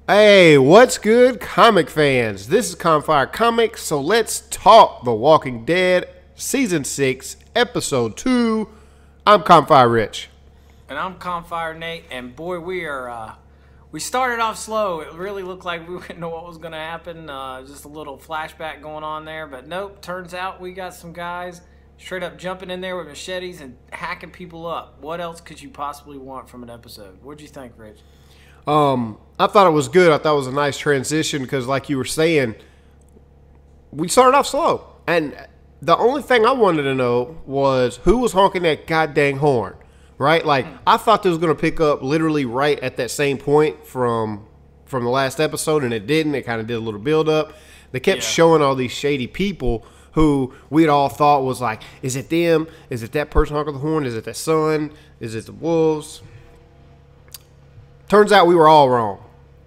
Hey, what's good, comic fans? This is Confire Comics, so let's talk The Walking Dead, Season 6, Episode 2. I'm Confire Rich. And I'm Confire Nate, and boy, we started off slow. It really looked like we didn't know what was going to happen. Just a little flashback going on there, but nope, turns out we got some guys straight up jumping in there with machetes and hacking people up. What else could you possibly want from an episode? What'd you think, Rich? I thought it was good. I thought it was a nice transition because, like you were saying, we started off slow. And the only thing I wanted to know was who was honking that goddamn horn, right? Like, I thought this was going to pick up literally right at that same point from the last episode, and it didn't. It kind of did a little build-up. They kept showing all these shady people who we'd all thought was like, is it them? Is it that person honking the horn? Is it that son? Is it the wolves? Turns out we were all wrong.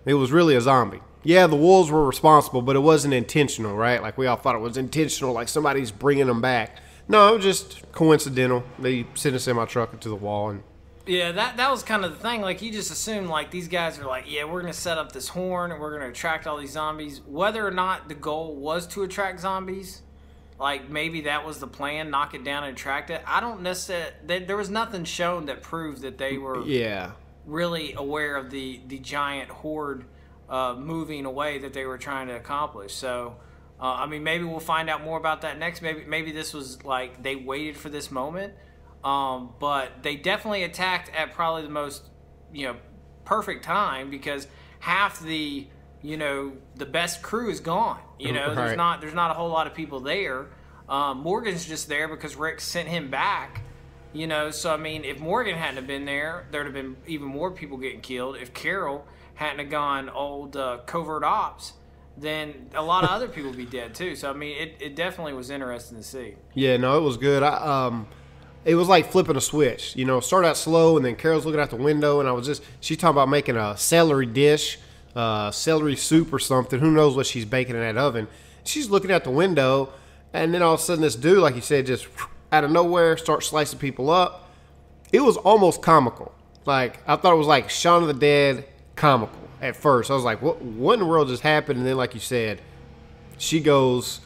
It was really a zombie. Yeah, the wolves were responsible, but it wasn't intentional, right? Like, we all thought it was intentional, like somebody's bringing them back. No, it was just coincidental. They sent a semi-truck into the wall. And yeah, that was kind of the thing. Like, you just assume, like, these guys are like, yeah, we're going to set up this horn and we're going to attract all these zombies. Whether or not the goal was to attract zombies, like, maybe that was the plan, knock it down and attract it. I don't necessarily... There was nothing shown that proved that they were... really aware of the giant horde moving away that they were trying to accomplish. So, I mean, maybe we'll find out more about that next. Maybe this was like they waited for this moment. But they definitely attacked at probably the most, perfect time because half the best crew is gone. There's not a whole lot of people there. Morgan's just there because Rick sent him back. So I mean, if Morgan hadn't have been there, there'd have been even more people getting killed. If Carol hadn't have gone old covert ops, then a lot of other people would be dead too. So I mean, it definitely was interesting to see. Yeah, no, it was good. It was like flipping a switch. Start out slow, and then Carol's looking out the window, and she's talking about making a celery dish, celery soup or something. Who knows what she's baking in that oven? She's looking out the window, and then all of a sudden, this dude, like you said, just out of nowhere, start slicing people up. It was almost comical. Like, I thought it was like Shaun of the Dead comical at first. I was like, what in the world just happened? And then, like you said, she goes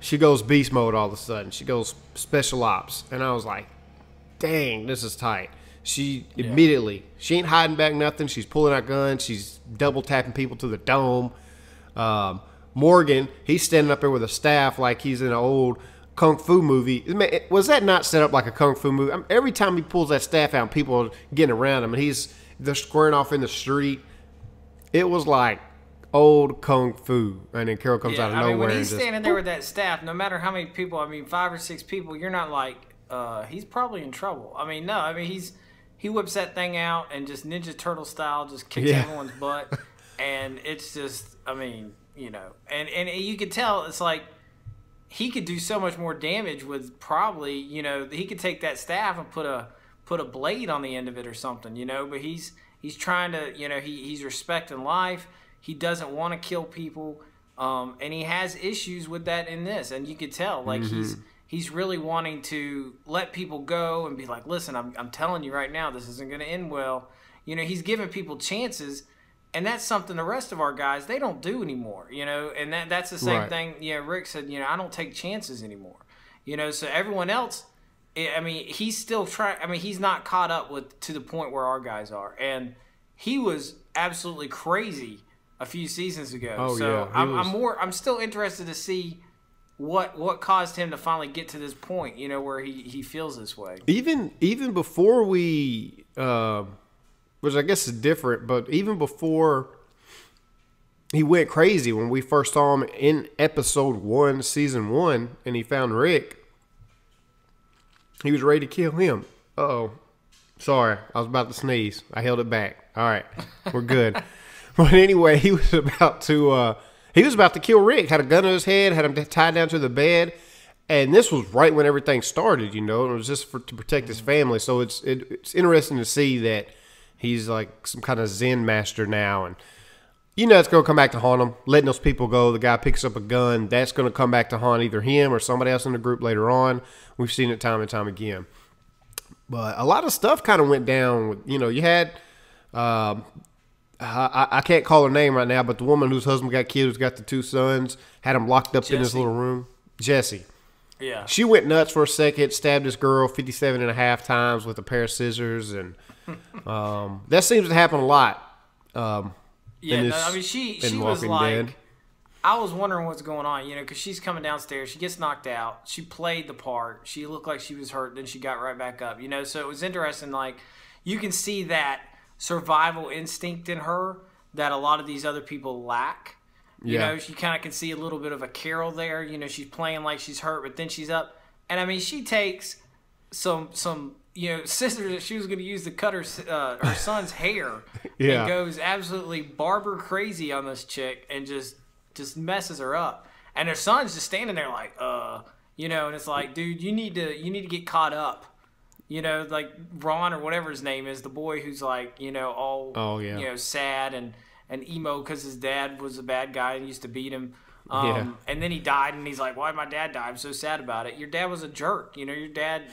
beast mode all of a sudden. She goes special ops. And I was like, dang, this is tight. She immediately, she ain't hiding back nothing. She's pulling out guns. She's double tapping people to the dome. Morgan, he's standing up there with a staff like he's in an old Kung Fu movie. Was that not set up like a Kung Fu movie? Every time he pulls that staff out, people are getting around him, and they're squaring off in the street. It was like old Kung Fu, and then Carol comes out of nowhere. When he's standing there with that staff, no matter how many people, 5 or 6 people, you're not like, he's probably in trouble. He whips that thing out and just Ninja Turtle style, just kicks everyone's butt, and it's just, and you could tell it's like, he could do so much more damage with probably, he could take that staff and put a blade on the end of it or something, but he's trying to, he's respecting life. He doesn't want to kill people. And he has issues with that in this. And you could tell, like, he's really wanting to let people go and be like, listen, I'm telling you right now, this isn't going to end well. He's giving people chances. And that's something the rest of our guys, they don't do anymore, and that's the same thing. Rick said, I don't take chances anymore, so everyone else, he's still trying, he's not caught up to the point where our guys are. And he was absolutely crazy a few seasons ago. I'm still interested to see what caused him to finally get to this point, where he feels this way. Even before we, which I guess is different, but even before he went crazy, when we first saw him in episode 1, season 1, and he found Rick, he was ready to kill him. Uh-oh. Sorry, I was about to sneeze. I held it back. All right, we're good. But anyway, he was about to kill Rick, had a gun to his head, had him tied down to the bed, and this was right when everything started, and it was just to protect his family. So it's interesting to see that he's like some kind of Zen master now. And it's going to come back to haunt him. Letting those people go. The guy picks up a gun. That's going to come back to haunt either him or somebody else in the group later on. We've seen it time and time again. But a lot of stuff kind of went down. You had I can't call her name right now, but the woman whose husband got killed, who's got the 2 sons, had him locked up in his little room. Jessie. Yeah. She went nuts for a second, stabbed this girl 57 and a half times with a pair of scissors, and that seems to happen a lot. I mean, she was like, Dead. I was wondering what's going on, because she's coming downstairs. She gets knocked out. She played the part. She looked like she was hurt. Then she got right back up, So it was interesting. Like, you can see that survival instinct in her that a lot of these other people lack. You know, she kind of can see a little bit of a Carol there. She's playing like she's hurt, but then she's up. And, I mean, she takes some scissors that she was going to use to cut her son's hair and goes absolutely barber crazy on this chick and just messes her up. And her son's just standing there like, and it's like, dude, you need to get caught up. Like Ron or whatever his name is, the boy who's like, sad and emo because his dad was a bad guy and used to beat him. And then he died, and he's like, why did my dad die? I'm so sad about it. Your dad was a jerk. Your dad,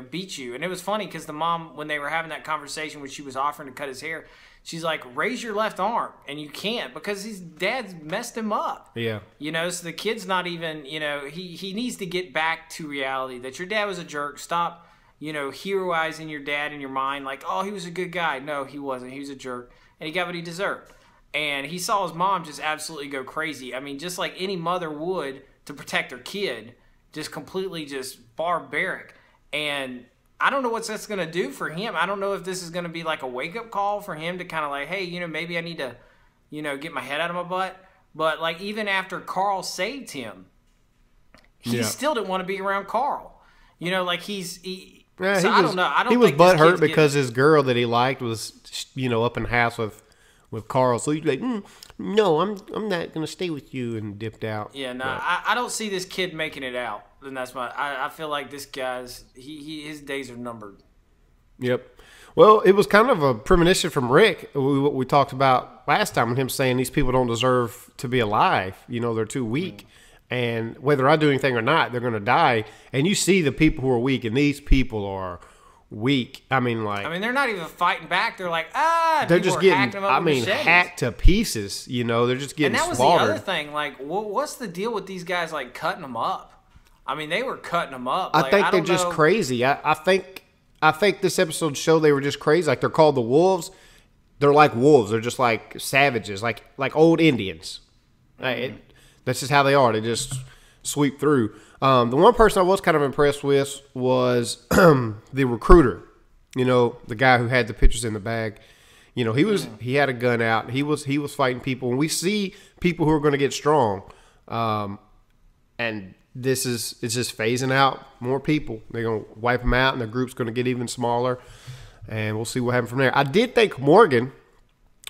beat you. And it was funny because the mom, when they were having that conversation when she was offering to cut his hair, she's like, raise your left arm. And you can't because his dad's messed him up. Yeah. So the kid's not even, he needs to get back to reality that your dad was a jerk. Stop, heroizing your dad in your mind like, oh, he was a good guy. No, he wasn't. He was a jerk. And he got what he deserved. And he saw his mom just absolutely go crazy. I mean, just like any mother would to protect her kid, just completely just barbaric. And I don't know what that's going to do for him. I don't know if this is going to be like a wake-up call for him to kind of like, hey, maybe I need to, get my head out of my butt. But like even after Carl saved him, he still didn't want to be around Carl. Like I don't know. I don't. He was butthurt because his girl that he liked was, up in the house with Carl, so he's like, no, I'm not gonna stay with you, and dipped out. Yeah, no, I don't see this kid making it out. And that's I feel like this guy's his days are numbered. Yep. Well, it was kind of a premonition from Rick. What we talked about last time with him saying these people don't deserve to be alive. They're too weak, and whether I do anything or not, they're gonna die. And you see the people who are weak, and these people are weak. I mean, they're not even fighting back. They're like, they're just getting, hacked to pieces. They're just getting slaughtered. And that was the other thing. Like, what's the deal with these guys, like, cutting them up? I mean, they were cutting them up. I think they're just crazy. I think this episode showed they were just crazy. Like, they're called the Wolves. They're like wolves. They're just like savages, like old Indians. That's just how they are. They just sweep through. The one person I was kind of impressed with was the recruiter. The guy who had the pictures in the bag. He had a gun out. He was fighting people, and we see people who are going to get strong. And it's just phasing out more people. They're going to wipe them out, and the group's going to get even smaller. And we'll see what happens from there. I did think Morgan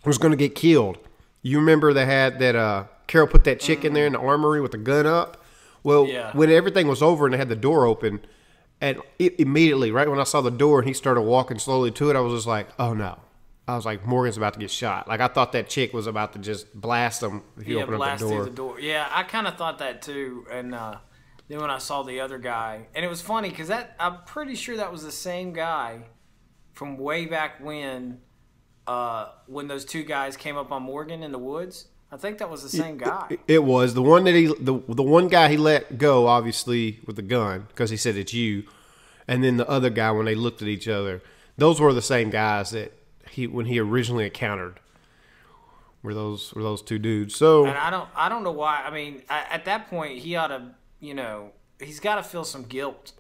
was going to get killed. You remember they had that Carol put that chick in there in the armory with the gun up. Well, when everything was over and they had the door open, and immediately, right when I saw the door and he started walking slowly to it, I was just like, oh no. I was like, Morgan's about to get shot. Like, I thought that chick was about to just blast him if he opened up the door. Through the door. Yeah, I kind of thought that too. And then when I saw the other guy, and it was funny because I'm pretty sure that was the same guy from way back when those 2 guys came up on Morgan in the woods. I think that was the same guy. It was the one that the one guy he let go, obviously with the gun, because he said it's you, and then the other guy when they looked at each other. Those were the same guys that when he originally encountered. Were those 2 dudes? So and I don't know why. I mean, at that point he ought to, he's got to feel some guilt.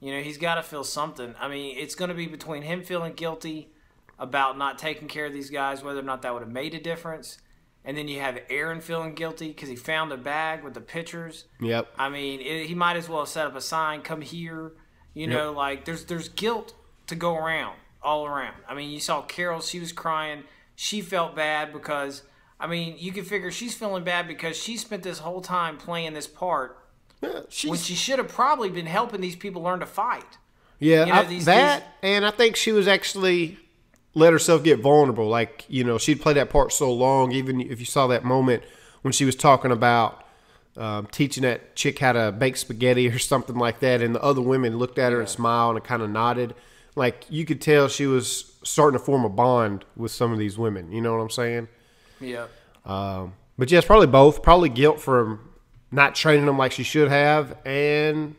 He's got to feel something. I mean, it's going to be between him feeling guilty about not taking care of these guys, whether or not that would have made a difference. And then you have Aaron feeling guilty because he found a bag with the pictures. Yep. I mean, he might as well have set up a sign, come here. Like there's guilt to go around, all around. I mean, you saw Carol, she was crying. She felt bad because, I mean, you can figure she's feeling bad because she spent this whole time playing this part when she should have probably been helping these people learn to fight. Yeah, and I think she was actually let herself get vulnerable. Like, she'd play that part so long, even if you saw that moment when she was talking about teaching that chick how to bake spaghetti or something like that, and the other women looked at her and smiled and kind of nodded. Like, you could tell she was starting to form a bond with some of these women. You know what I'm saying? Yeah. But yeah, it's probably both. Probably guilt from not training them like she should have, and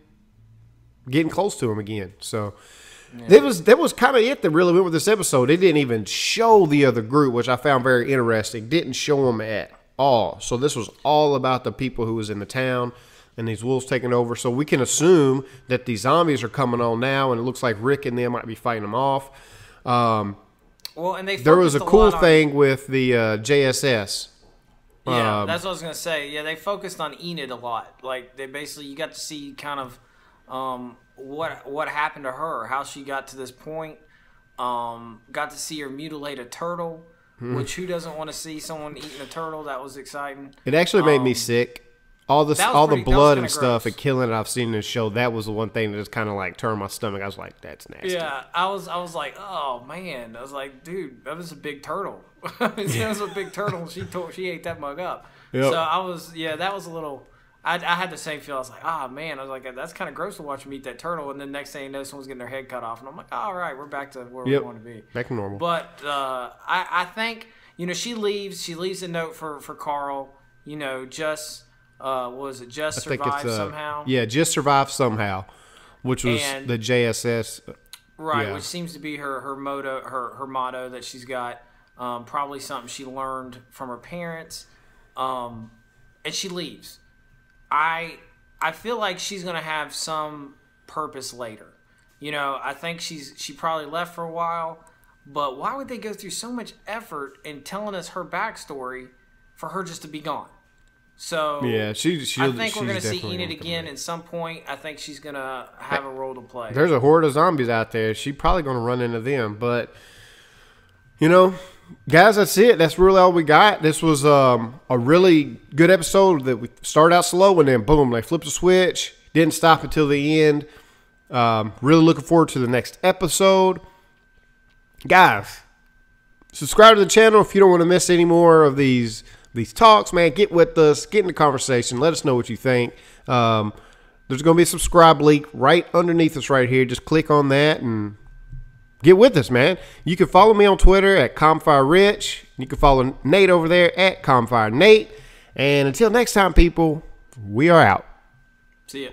getting close to him again. So that was kind of it that really went with this episode. It didn't even show the other group, which I found very interesting. Didn't show them at all. So this was all about the people who was in the town and these wolves taking over. So we can assume that these zombies are coming on now, and it looks like Rick and them might be fighting them off. Well, and there was a cool thing with the JSS. Yeah, that's what I was gonna say. Yeah, they focused on Enid a lot. Like they basically, you got to see kind of what happened to her, how she got to this point. Got to see her mutilate a turtle, which who doesn't want to see someone eating a turtle? That was exciting. It actually made me sick. All the blood and stuff and killing I've seen in this show, that was the one thing that just kind of like turned my stomach. I was like, that's nasty. Yeah, I was like, oh man, I was like, dude, that was a big turtle. That was a big turtle. She ate that mug up. Yep. So that was a little. I had the same feel. I was like, oh man, I was like, that's kind of gross to watch them eat that turtle, and then next thing you know, someone's getting their head cut off, and I'm like, all right, we're back to where we want to be, back to normal. But I think she leaves a note for Carl. Just. Was it just survive somehow? Yeah, just survive somehow, which was the JSS. Right, which seems to be her motto, her motto that she's got. Probably something she learned from her parents. And she leaves. I feel like she's gonna have some purpose later. I think she probably left for a while, but why would they go through so much effort in telling us her backstory for her just to be gone? So yeah, I think we're going to see Enid again at some point. I think she's going to have a role to play. There's a horde of zombies out there. She's probably going to run into them. But, guys, that's it. That's really all we got. This was a really good episode that we started out slow and then, boom, they flipped the switch. Didn't stop until the end. Really looking forward to the next episode. Guys, subscribe to the channel if you don't want to miss any more of these talks, man. Get with us, get in the conversation, let us know what you think. There's going to be a subscribe link right underneath us right here. Just click on that and get with us, man. You can follow me on Twitter at ComfireRich. You can follow Nate over there at ComfireNate. And until next time, people, we are out. See ya.